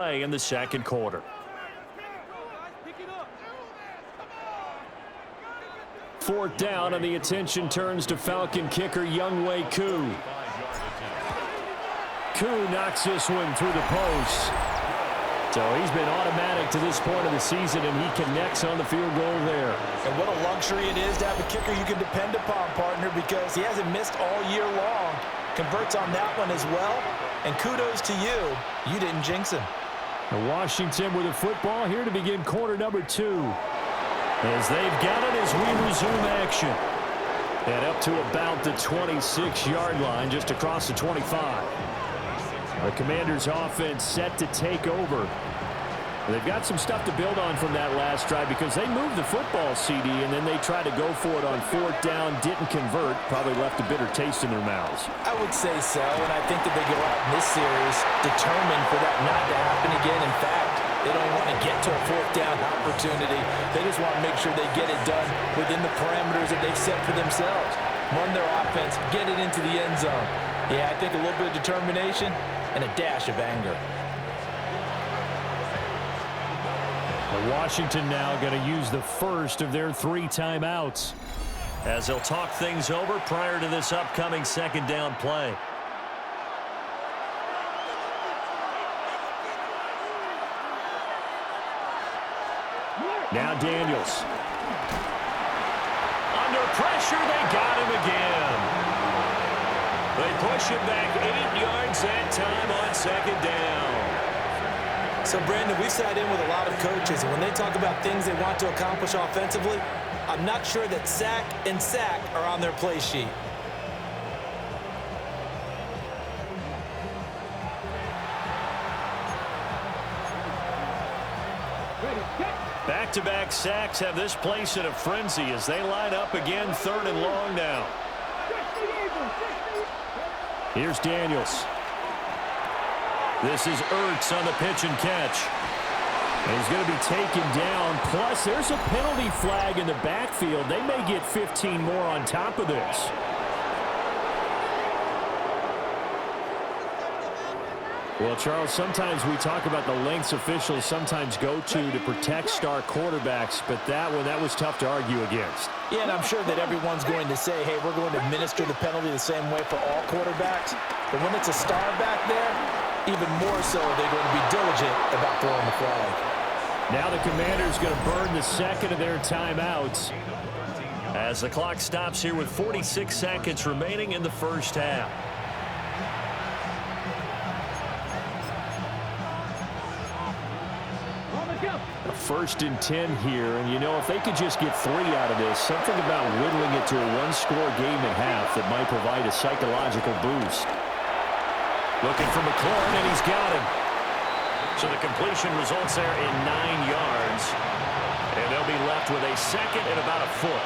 play in the second quarter. Fourth down, and the attention turns to Falcon kicker Younghoe Koo. Koo knocks this one through the post. So he's been automatic to this point of the season, and he connects on the field goal there. And what a luxury it is to have a kicker you can depend upon, partner, because he hasn't missed all year long. Converts on that one as well. And kudos to you. You didn't jinx him. Washington with the football here to begin quarter number 2. As they've got it as we resume action. And up to about the 26-yard line, just across the 25. The Commanders' offense set to take over. They've got some stuff to build on from that last drive because they moved the football, CD, and then they tried to go for it on fourth down, didn't convert, probably left a bitter taste in their mouths. I would say so, and I think that they go out in this series determined for that not to happen again. In fact, they don't want to get to a fourth down opportunity. They just want to make sure they get it done within the parameters that they've set for themselves. Run their offense, get it into the end zone. Yeah, I think a little bit of determination and a dash of anger. Washington now going to use the first of their 3 timeouts as they'll talk things over prior to this upcoming second down play. Now Daniels. Under pressure, they got him again. They push him back 8 yards that time on second down. So, Brandon, we've sat in with a lot of coaches, and when they talk about things they want to accomplish offensively, I'm not sure that sack and sack are on their play sheet. Back-to-back sacks have this place in a frenzy as they line up again, third and long now. Here's Daniels. This is Ertz on the pitch and catch. And he's going to be taken down. Plus, there's a penalty flag in the backfield. They may get 15 more on top of this. Well, Charles, sometimes we talk about the lengths officials sometimes go to protect star quarterbacks, but that was tough to argue against. Yeah, and I'm sure that everyone's going to say, hey, we're going to administer the penalty the same way for all quarterbacks. But when it's a star back there, even more so, they're going to be diligent about throwing the flag. Now the Commanders going to burn the second of their timeouts as the clock stops here with 46 seconds remaining in the first half. A 1st and 10 here, and you know, if they could just get 3 out of this, something about whittling it to a 1-score game at half that might provide a psychological boost. Looking for McLaurin, and he's got him. So the completion results there in 9 yards. And they'll be left with a second and about a foot.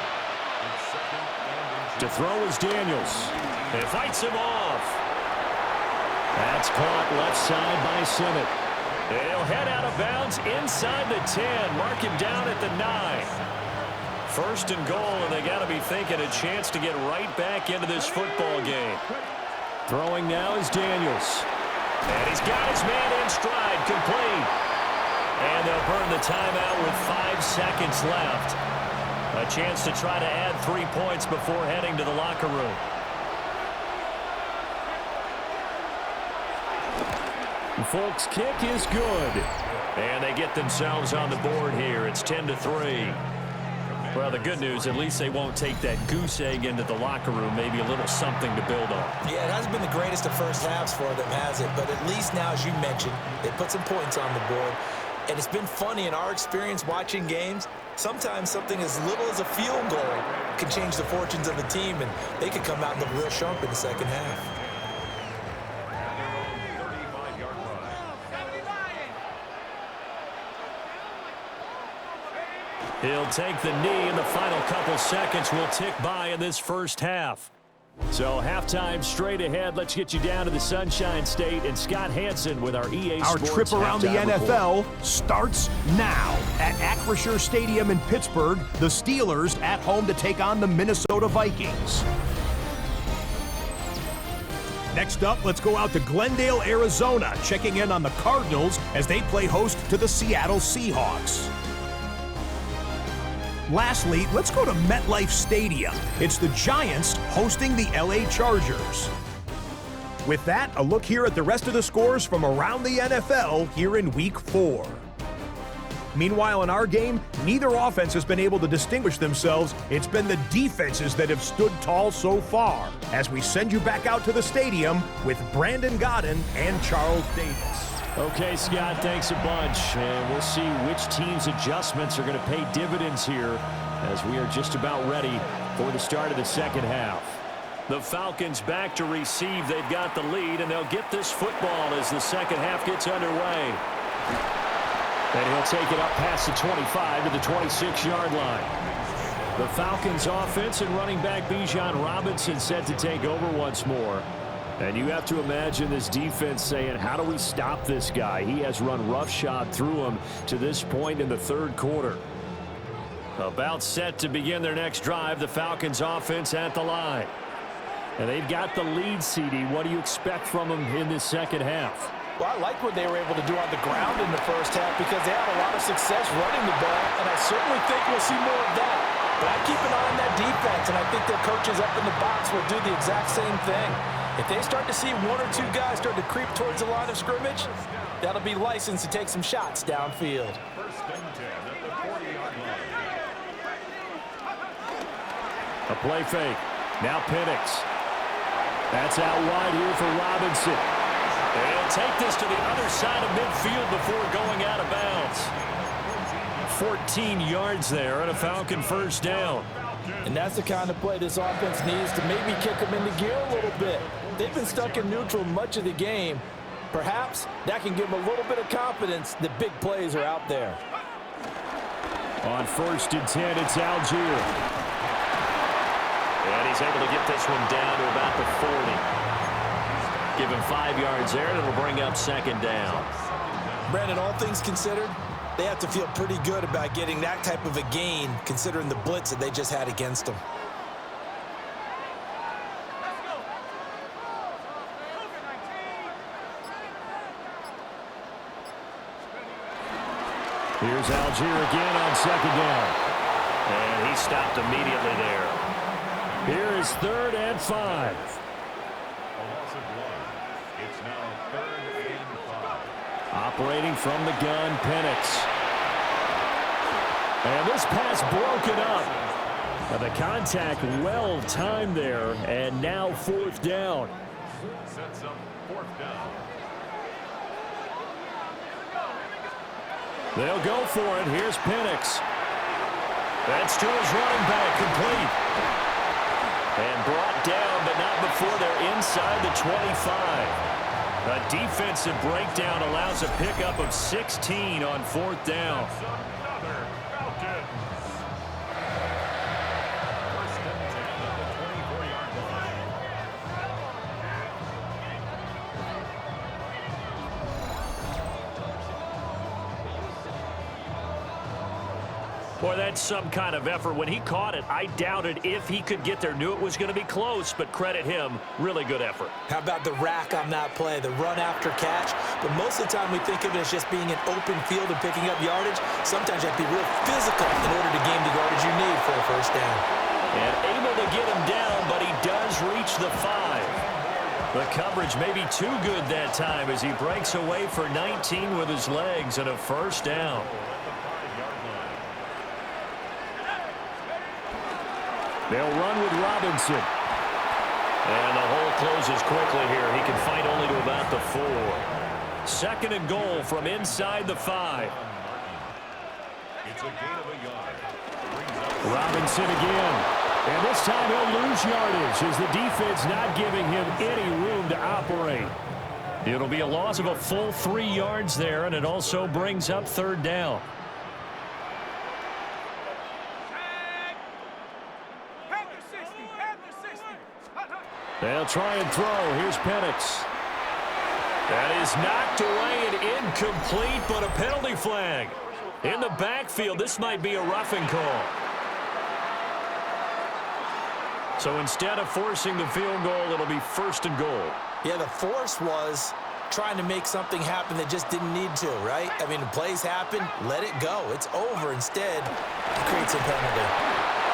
To throw is Daniels. And fights him off. That's caught left side by Simmett. They'll head out of bounds inside the 10. Mark him down at the 9. First and goal, and they got to be thinking a chance to get right back into this football game. Throwing now is Daniels. And he's got his man in stride, complete. And they'll burn the timeout with 5 seconds left. A chance to try to add 3 points before heading to the locker room. Folks, kick is good. And they get themselves on the board here. It's 10-3. Well, the good news, at least they won't take that goose egg into the locker room. Maybe a little something to build on. Yeah, it hasn't been the greatest of first halves for them, has it? But at least now, as you mentioned, they put some points on the board. And it's been funny in our experience watching games. Sometimes something as little as a field goal can change the fortunes of a team, and they could come out and look real sharp in the second half. He'll take the knee, and the final couple seconds will tick by in this first half. So halftime straight ahead. Let's get you down to the Sunshine State and Scott Hansen with our EA Sports. Our trip around the NFL report starts now at Acrisure Stadium in Pittsburgh. The Steelers at home to take on the Minnesota Vikings. Next up, let's go out to Glendale, Arizona, checking in on the Cardinals as they play host to the Seattle Seahawks. Lastly, let's go to MetLife Stadium. It's the Giants hosting the LA Chargers. With that, a look here at the rest of the scores from around the NFL here in Week 4. Meanwhile, in our game, neither offense has been able to distinguish themselves. It's been the defenses that have stood tall so far. As we send you back out to the stadium with Brandon Godden and Charles Davis. Okay, Scott, thanks a bunch. And we'll see which team's adjustments are going to pay dividends here as we are just about ready for the start of the second half. The Falcons back to receive. They've got the lead, and they'll get this football as the second half gets underway. And he'll take it up past the 25 to the 26-yard line. The Falcons offense and running back Bijan Robinson set to take over once more. And you have to imagine this defense saying, how do we stop this guy? He has run roughshod through him to this point in the third quarter. About set to begin their next drive, the Falcons offense at the line. And they've got the lead, CD. What do you expect from them in this second half? Well, I like what they were able to do on the ground in the first half because they had a lot of success running the ball, and I certainly think we'll see more of that. But I keep an eye on that defense, and I think their coaches up in the box will do the exact same thing. If they start to see one or two guys start to creep towards the line of scrimmage, that'll be licensed to take some shots downfield. A play fake. Now Penix. That's out wide here for Robinson. They'll take this to the other side of midfield before going out of bounds. 14 yards there and a Falcon first down. And that's the kind of play this offense needs to maybe kick them into gear a little bit. They've been stuck in neutral much of the game. Perhaps that can give them a little bit of confidence that big plays are out there. On 1st and 10, it's Algier. And he's able to get this one down to about the 40. Give him 5 yards there, and it'll bring up second down. Brandon, all things considered, they have to feel pretty good about getting that type of a gain, considering the blitz that they just had against them. Here's Algier again on second down. And he stopped immediately there. Here is 3rd and 5. Operating from the gun, Penix. And this pass broken up. And the contact well timed there, and now 4th down. Sets up 4th down. They'll go for it. Here's Penix. That's to his running back, complete. And brought down, but not before they're inside the 25. A defensive breakdown allows a pickup of 16 on 4th down. Boy, that's some kind of effort. When he caught it, I doubted if he could get there. Knew it was going to be close, but credit him. Really good effort. How about the rack on that play, the run after catch? But most of the time we think of it as just being an open field and picking up yardage. Sometimes you have to be real physical in order to gain the yardage you need for a first down. And able to get him down, but he does reach the 5. The coverage may be too good that time as he breaks away for 19 with his legs and a first down. They'll run with Robinson. And the hole closes quickly here. He can fight only to about the 4. 2nd and goal from inside the 5. It's a gain of a yard. Robinson again. And this time he'll lose yardage as the defense not giving him any room to operate. It'll be a loss of a full 3 yards there, and it also brings up 3rd down. They'll try and throw. Here's Penix. That is knocked away and incomplete, but a penalty flag. In the backfield, this might be a roughing call. So instead of forcing the field goal, it'll be 1st and goal. Yeah, the force was trying to make something happen that just didn't need to, right? I mean, the plays happen, let it go. It's over. Instead, it creates a penalty.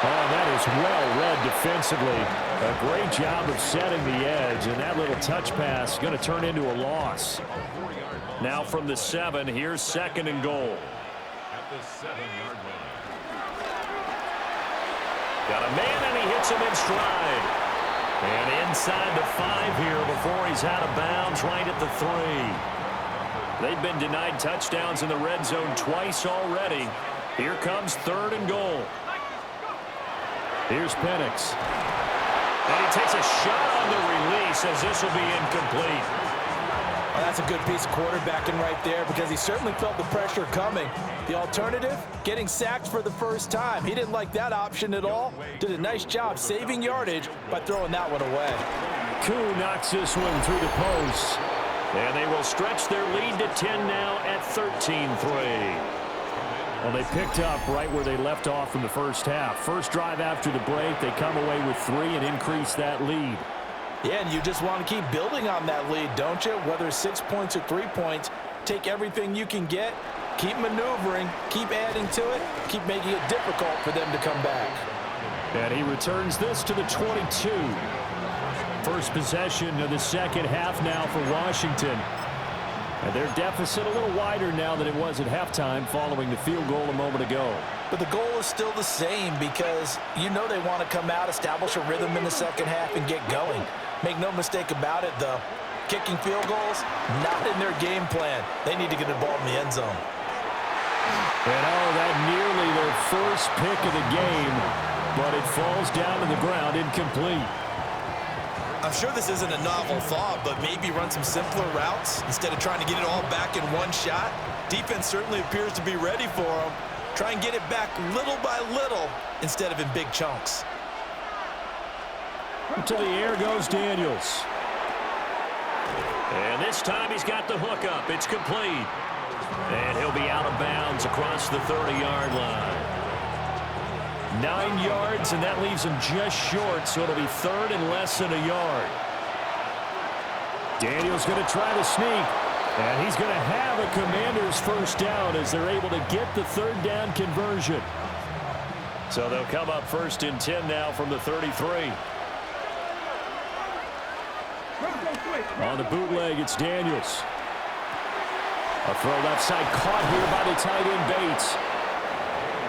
Oh, that is well read defensively. A great job of setting the edge, and that little touch pass is going to turn into a loss. Now from the 7, here's 2nd and goal. At the 7-yard line. Got a man, and he hits him in stride. And inside the 5 here before he's out of bounds, right at the 3. They've been denied touchdowns in the red zone twice already. Here comes 3rd and goal. Here's Penix. And he takes a shot on the release as this will be incomplete. Well, that's a good piece of quarterbacking right there because he certainly felt the pressure coming. The alternative, getting sacked for the first time. He didn't like that option at all. Did a nice job saving yardage by throwing that one away. Koo knocks this one through the post. And they will stretch their lead to 10 now at 13-3. Well, they picked up right where they left off in the first half. First drive after the break, they come away with 3 and increase that lead. Yeah, and you just want to keep building on that lead, don't you? Whether it's 6 points or 3 points, take everything you can get, keep maneuvering, keep adding to it, keep making it difficult for them to come back. And he returns this to the 22. First possession of the second half now for Washington. And their deficit a little wider now than it was at halftime following the field goal a moment ago. But the goal is still the same because you know they want to come out, establish a rhythm in the second half, and get going. Make no mistake about it, though. Kicking field goals, not in their game plan. They need to get the ball in the end zone. And that nearly their first pick of the game, but it falls down to the ground incomplete. I'm sure this isn't a novel thought, but maybe run some simpler routes instead of trying to get it all back in one shot. Defense certainly appears to be ready for them. Try and get it back little by little instead of in big chunks. To the air goes Daniels. And this time he's got the hook up. It's complete. And he'll be out of bounds across the 30-yard line. 9 yards, and that leaves him just short, so it'll be 3rd and less than a yard. Daniels going to try to sneak, and he's going to have a Commanders first down as they're able to get the 3rd down conversion. So they'll come up 1st and 10 now from the 33. On the bootleg, it's Daniels. A throw left side caught here by the tight end Bates.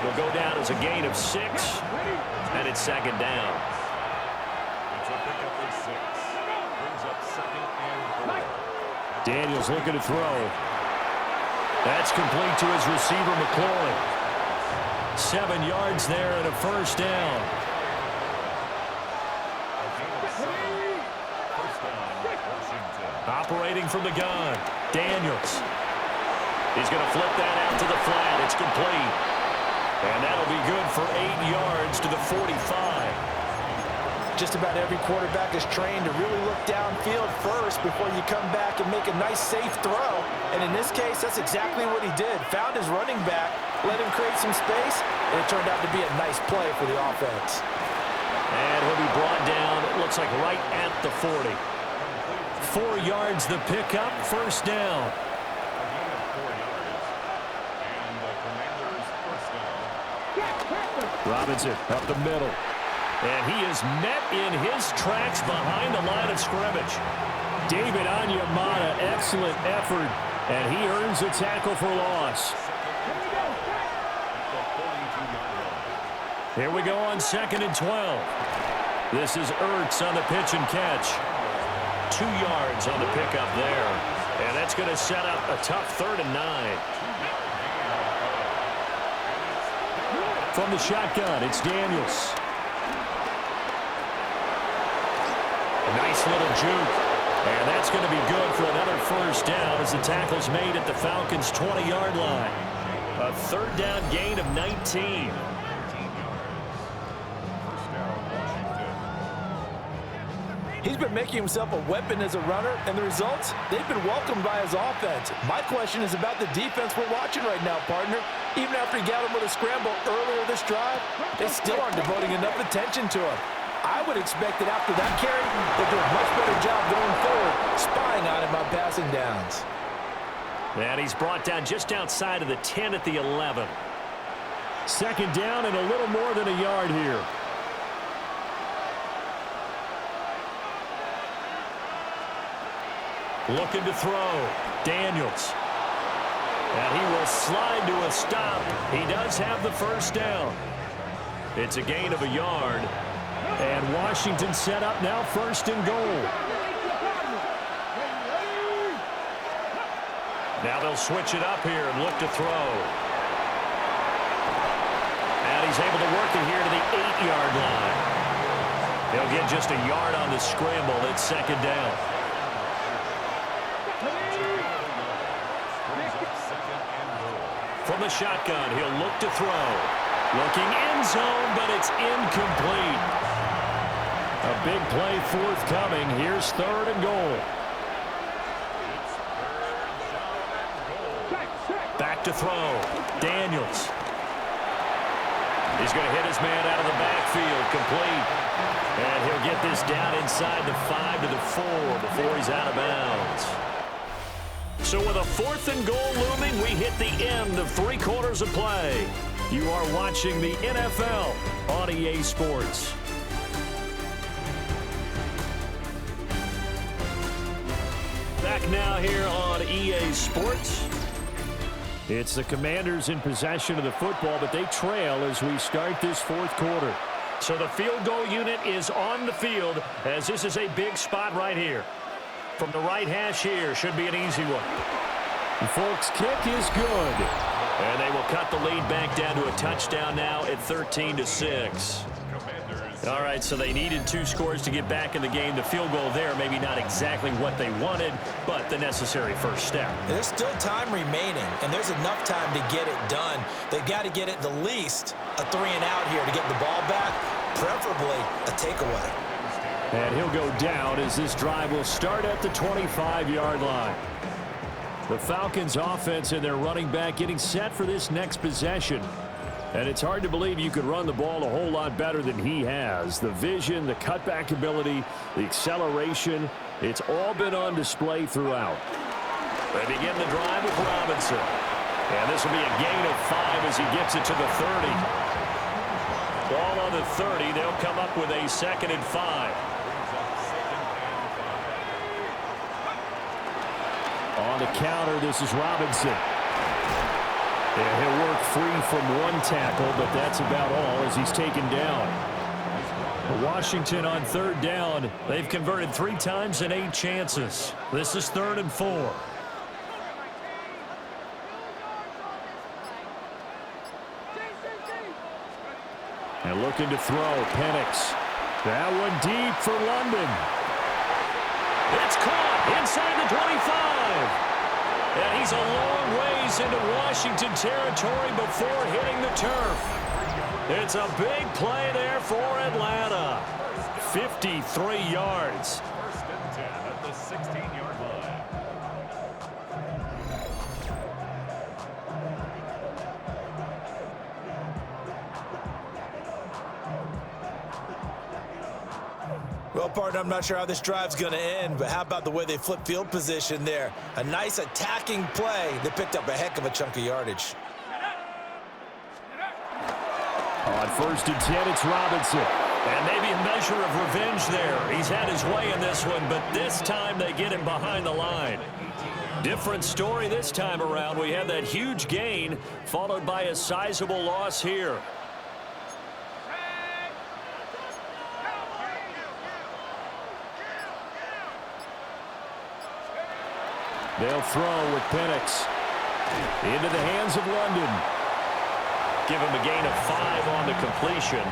Will go down as a gain of 6, and it's 2nd down. It's a pickup of 6. Brings up 2nd and 4. Daniels looking to throw. That's complete to his receiver, McLaurin. 7 yards there and a first down. Operating from the gun, Daniels. He's going to flip that out to the flat. It's complete. And that'll be good for 8 yards to the 45. Just about every quarterback is trained to really look downfield first before you come back and make a nice, safe throw. And in this case, that's exactly what he did. Found his running back, let him create some space, and it turned out to be a nice play for the offense. And he'll be brought down, it looks like right at the 40. 4 yards the pickup, first down. Robinson up the middle. And he is met in his tracks behind the line of scrimmage. David Onyemata, excellent effort, and he earns a tackle for loss. Here we go on 2nd and 12. This is Ertz on the pitch and catch. 2 yards on the pickup there. And that's going to set up a tough 3rd and 9. From the shotgun, it's Daniels. A nice little juke. And that's going to be good for another first down as the tackle's made at the Falcons' 20-yard line. A 3rd down gain of 19. He's been making himself a weapon as a runner, and the results, they've been welcomed by his offense. My question is about the defense we're watching right now, partner. Even after he got him with a scramble earlier this drive, they still aren't devoting enough attention to him. I would expect that after that carry, they'll do a much better job going forward, spying on him on passing downs. And he's brought down just outside of the 10 at the 11. Second down and a little more than a yard here. Looking to throw. Daniels. And he will slide to a stop. He does have the first down. It's a gain of a yard. And Washington set up now first and goal. Now they'll switch it up here and look to throw. And he's able to work it here to the 8-yard line. He'll get just a yard on the scramble. It's second down. From the shotgun, he'll look to throw. Looking end zone, but it's incomplete. A big play forthcoming. Here's third and goal. Back to throw. Daniels. He's going to hit his man out of the backfield. Complete. And he'll get this down inside the 5 to the 4 before he's out of bounds. So with a fourth and goal looming, we hit the end of 3 quarters of play. You are watching the NFL on EA Sports. Back now here on EA Sports. It's the Commanders in possession of the football, but they trail as we start this fourth quarter. So the field goal unit is on the field as this is a big spot right here. From the right hash here, should be an easy one. The Folks' kick is good. And they will cut the lead back down to a touchdown now at 13-6. All right, so they needed 2 scores to get back in the game. The field goal there, maybe not exactly what they wanted, but the necessary first step. There's still time remaining, and there's enough time to get it done. They've got to get it the least a 3-and-out here to get the ball back, preferably a takeaway. And he'll go down as this drive will start at the 25-yard line. The Falcons offense and their running back getting set for this next possession. And it's hard to believe you could run the ball a whole lot better than he has. The vision, the cutback ability, the acceleration, it's all been on display throughout. They begin the drive with Robinson. And this will be a gain of 5 as he gets it to the 30. Ball on the 30. They'll come up with a 2nd and 5. On the counter, this is Robinson. And he'll work free from one tackle, but that's about all as he's taken down. Washington on 3rd down. They've converted 3 times in 8 chances. This is 3rd and 4. And looking to throw, Penix. That one deep for London. It's caught inside the 25. And he's a long ways into Washington territory before hitting the turf. It's a big play there for Atlanta. 53 yards. 1st and 10 at the 16-yard line. Well, partner, I'm not sure how this drive's going to end, but how about the way they flip field position there? A nice attacking play that picked up a heck of a chunk of yardage. On 1st and 10, it's Robinson. And maybe a measure of revenge there. He's had his way in this one, but this time they get him behind the line. Different story this time around. We have that huge gain followed by a sizable loss here. They'll throw with Penix. Into the hands of London. Give him a gain of 5 on the completion.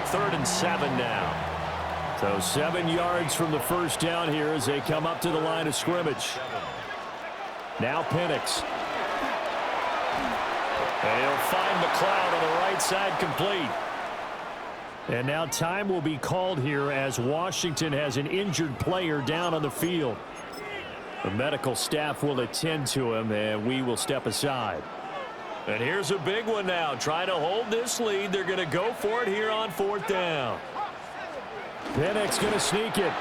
3rd and 7 now. So 7 yards from the first down here as they come up to the line of scrimmage. Now Penix. And he'll find McLeod on the right side complete. And now time will be called here as Washington has an injured player down on the field. The medical staff will attend to him, and we will step aside. And here's a big one now. Trying to hold this lead. They're going to go for it here on 4th down. Penix going to sneak it.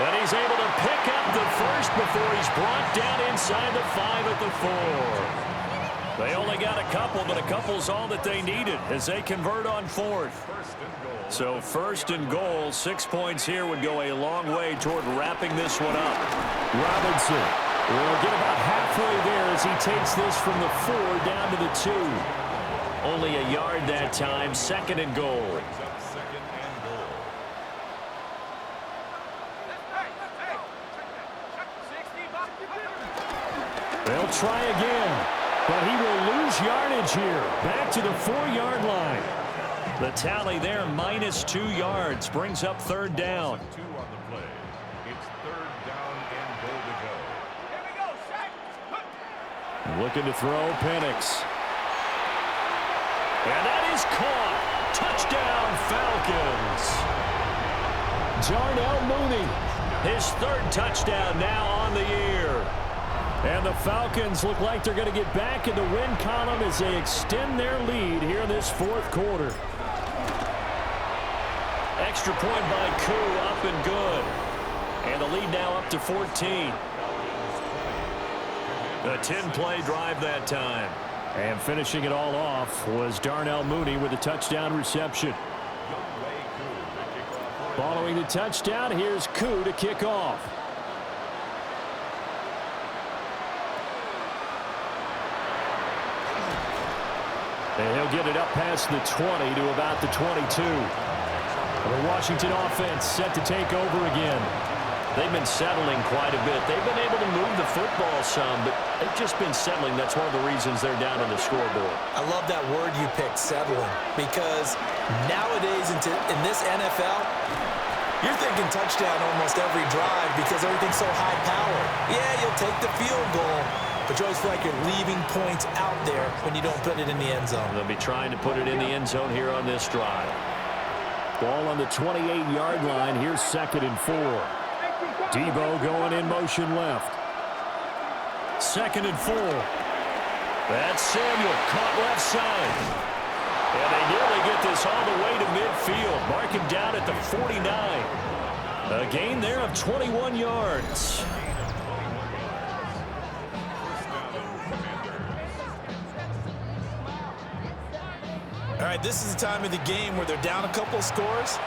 And he's able to pick up the first before he's brought down inside the 5 at the 4. They only got a couple, but a couple's all that they needed as they convert on 4th. So 1st and goal, 6 points here would go a long way toward wrapping this one up. Robinson will get about halfway there as he takes this from the 4 down to the 2. Only a yard that time, 2nd and goal. They'll try again, but he will lose yardage here. Back to the 4-yard line. The tally there, -2 yards, brings up 3rd down. 2 on the play. It's 3rd down and goal to go. Here we go, set. Looking to throw, Penix. And that is caught. Touchdown, Falcons. Darnell Mooney, his 3rd touchdown now on the year. And the Falcons look like they're going to get back in the win column as they extend their lead here in this 4th quarter. Extra point by Koo, up and good. And the lead now up to 14. A 10-play drive that time. And finishing it all off was Darnell Mooney with a touchdown reception. Following the touchdown, here's Koo to kick off. And he'll get it up past the 20 to about the 22. The Washington offense set to take over again. They've been settling quite a bit. They've been able to move the football some, but they've just been settling. That's one of the reasons they're down on the scoreboard. I love that word you picked, settling, because nowadays in this NFL, you're thinking touchdown almost every drive because everything's so high-powered. Yeah, you'll take the field goal, but you always feel like you're leaving points out there when you don't put it in the end zone. They'll be trying to put it in the end zone here on this drive. Ball on the 28-yard line. Here's 2nd and 4. Debo going in motion left. 2nd and 4. That's Samuel caught left side. And they nearly get this all the way to midfield. Mark him down at the 49. A gain there of 21 yards. All right, this is the time of the game where they're down a couple of scores,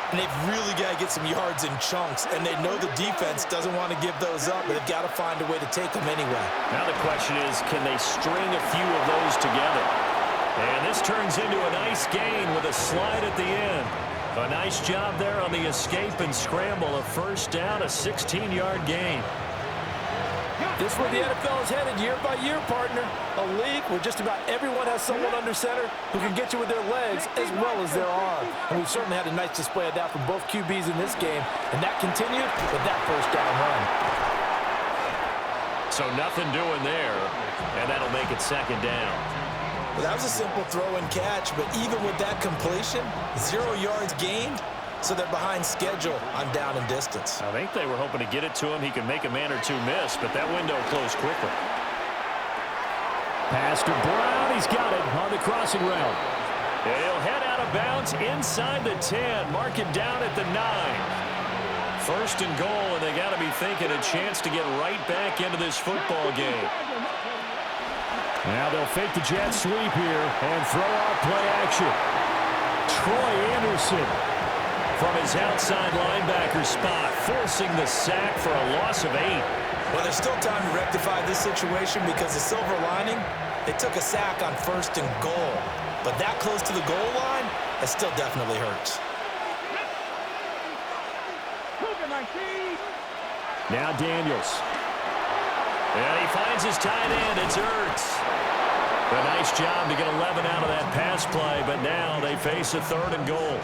and they've really got to get some yards in chunks, and they know the defense doesn't want to give those up, but they've got to find a way to take them anyway. Now the question is, can they string a few of those together? And this turns into a nice gain with a slide at the end. A nice job there on the escape and scramble. A 1st down, a 16-yard gain. This is where the NFL is headed year by year, partner. A league where just about everyone has someone under center who can get you with their legs as well as their arm. And we've certainly had a nice display of that from both QBs in this game. And that continued with that 1st down run. So nothing doing there, and that'll make it 2nd down. Well, that was a simple throw and catch, but even with that completion, 0 yards gained, so they're behind schedule on down and distance. I think they were hoping to get it to him. He could make a man or two miss, but that window closed quickly. Pass to Brown. He's got it on the crossing route. And he'll head out of bounds inside the 10. Mark him down at the 9. 1st and goal, and they got to be thinking a chance to get right back into this football game. Now they'll fake the jet sweep here and throw out play action. Troy Anderson from his outside linebacker spot, forcing the sack for a loss of 8. Well, there's still time to rectify this situation because the silver lining, they took a sack on 1st and goal. But that close to the goal line, that still definitely hurts. Now Daniels. And he finds his tight end. It's Ertz. A nice job to get 11 out of that pass play, but now they face a 3rd and goal.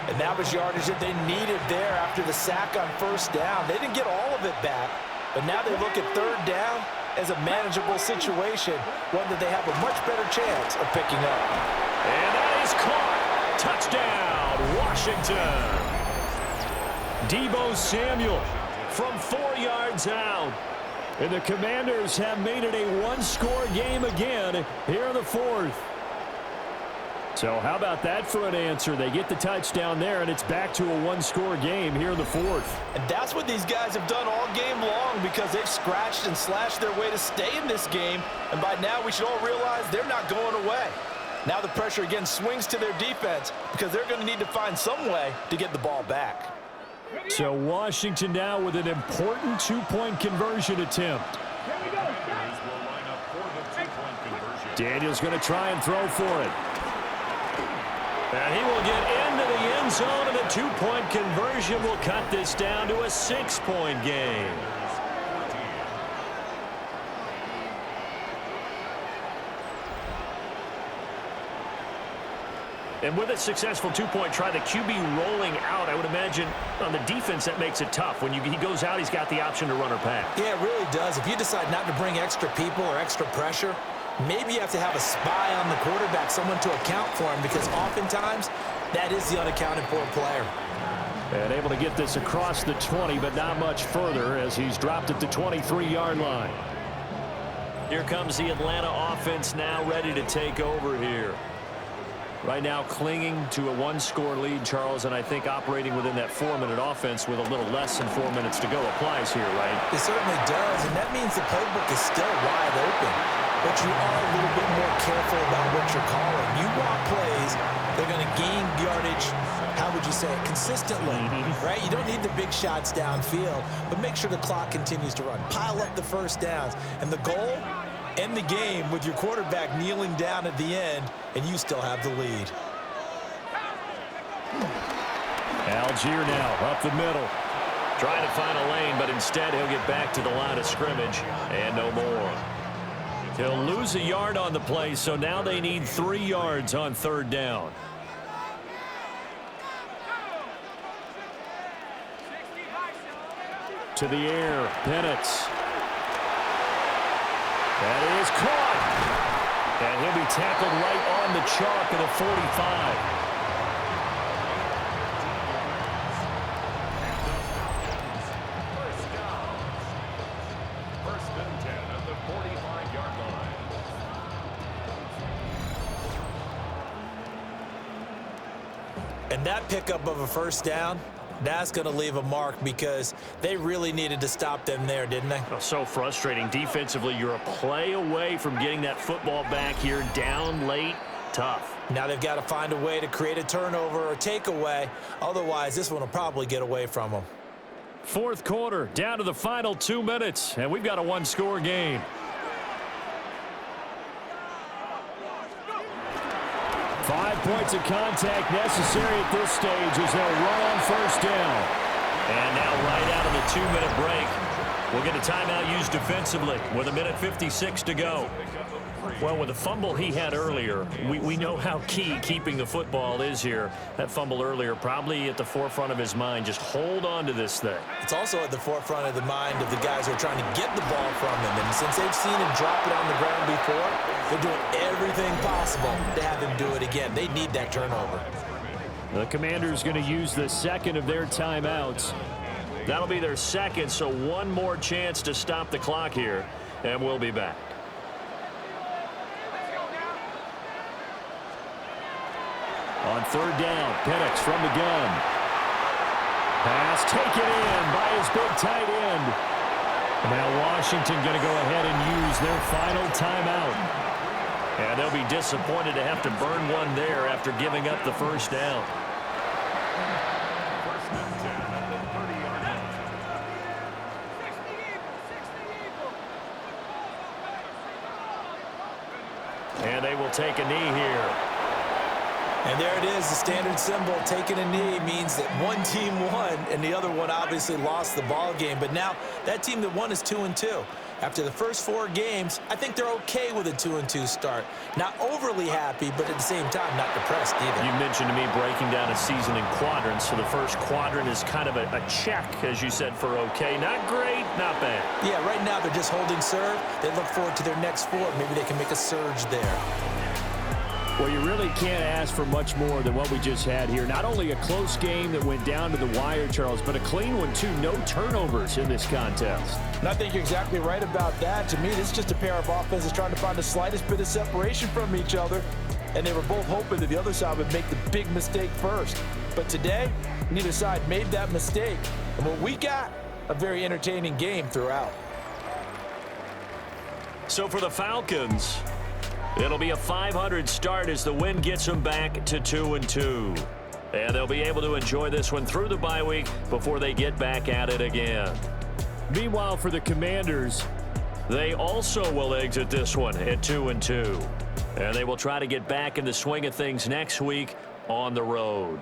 And that was yardage that they needed there after the sack on 1st down. They didn't get all of it back, but now they look at 3rd down as a manageable situation, one that they have a much better chance of picking up. And that is caught. Touchdown, Washington. Debo Samuel from 4 yards out. And the Commanders have made it a one-score game again here in the 4th. So how about that for an answer? They get the touchdown there, and it's back to a one-score game here in the fourth. And that's what these guys have done all game long because they've scratched and slashed their way to stay in this game. And by now, we should all realize they're not going away. Now the pressure again swings to their defense because they're going to need to find some way to get the ball back. So Washington now with an important two-point conversion attempt. Daniel's going to try and throw for it. And he will get into the end zone, and a two-point conversion will cut this down to a 6-point game. And with a successful two-point try, the QB rolling out, I would imagine on the defense that makes it tough. When he goes out, he's got the option to run or pass. Yeah, it really does. If you decide not to bring extra people or extra pressure, maybe you have to have a spy on the quarterback, someone to account for him, because oftentimes that is the unaccounted for player. And able to get this across the 20, but not much further as he's dropped at the 23-yard line. Here comes the Atlanta offense now ready to take over here. Right now clinging to a one-score lead, Charles, and I think operating within that 4-minute offense with a little less than 4 minutes to go applies here, right? It certainly does, and that means the playbook is still wide open. But you are a little bit more careful about what you're calling. You want plays, they're going to gain yardage, how would you say it, consistently, right? You don't need the big shots downfield, but make sure the clock continues to run. Pile up the first downs, and the goal, end the game with your quarterback kneeling down at the end, and you still have the lead. Algier now up the middle. Trying to find a lane, but instead he'll get back to the line of scrimmage, and no more. He'll lose a yard on the play, so now they need 3 yards on third down. To the air, Penix. That is caught. And he'll be tackled right on the chalk of the 45. First and 10 at the 45-yard line. And that pickup of a first down, that's going to leave a mark because they really needed to stop them there, didn't they? Oh, so frustrating. Defensively, you're a play away from getting that football back here. Down late, tough. Now they've got to find a way to create a turnover or takeaway. Otherwise, this one will probably get away from them. Fourth quarter, down to the final 2 minutes, and we've got a one-score game. Five points of contact necessary at this stage as they'll run on first down. And now right out of the 2-minute break, we'll get a timeout used defensively with 1:56 to go. Well, with the fumble he had earlier, we know how key keeping the football is here. That fumble earlier probably at the forefront of his mind. Just hold on to this thing. It's also at the forefront of the mind of the guys who are trying to get the ball from him. And since they've seen him drop it on the ground before, they're doing everything possible to have him do it again. They need that turnover. The Commanders going to use the second of their timeouts. That'll be their second, so one more chance to stop the clock here, and we'll be back. On third down, Penix from the gun. Pass taken in by his big tight end. And now Washington going to go ahead and use their final timeout. And they'll be disappointed to have to burn one there after giving up the first down. First and 10 at the 30-yard line. And they will take a knee here. And there it is, the standard symbol. Taking a knee means that one team won and the other one obviously lost the ball game. But now that team that won is 2-2. After the first 4 games, I think they're okay with a 2-2 start. Not overly happy, but at the same time, not depressed either. You mentioned to me breaking down a season in quadrants. So the first quadrant is kind of a check, as you said, for okay. Not great, not bad. Yeah, right now they're just holding serve. They look forward to their next 4. Maybe they can make a surge there. Well, you really can't ask for much more than what we just had here. Not only a close game that went down to the wire, Charles, but a clean one, too. No turnovers in this contest. And I think you're exactly right about that. To me, this is just a pair of offenses trying to find the slightest bit of separation from each other. and they were both hoping that the other side would make the big mistake first. But today, neither side made that mistake. And what we got, a very entertaining game throughout. So for the Falcons, it'll be a 500 start as the win gets them back to 2-2. And they'll be able to enjoy this one through the bye week before they get back at it again. Meanwhile, for the Commanders, they also will exit this one at 2-2. And they will try to get back in the swing of things next week on the road.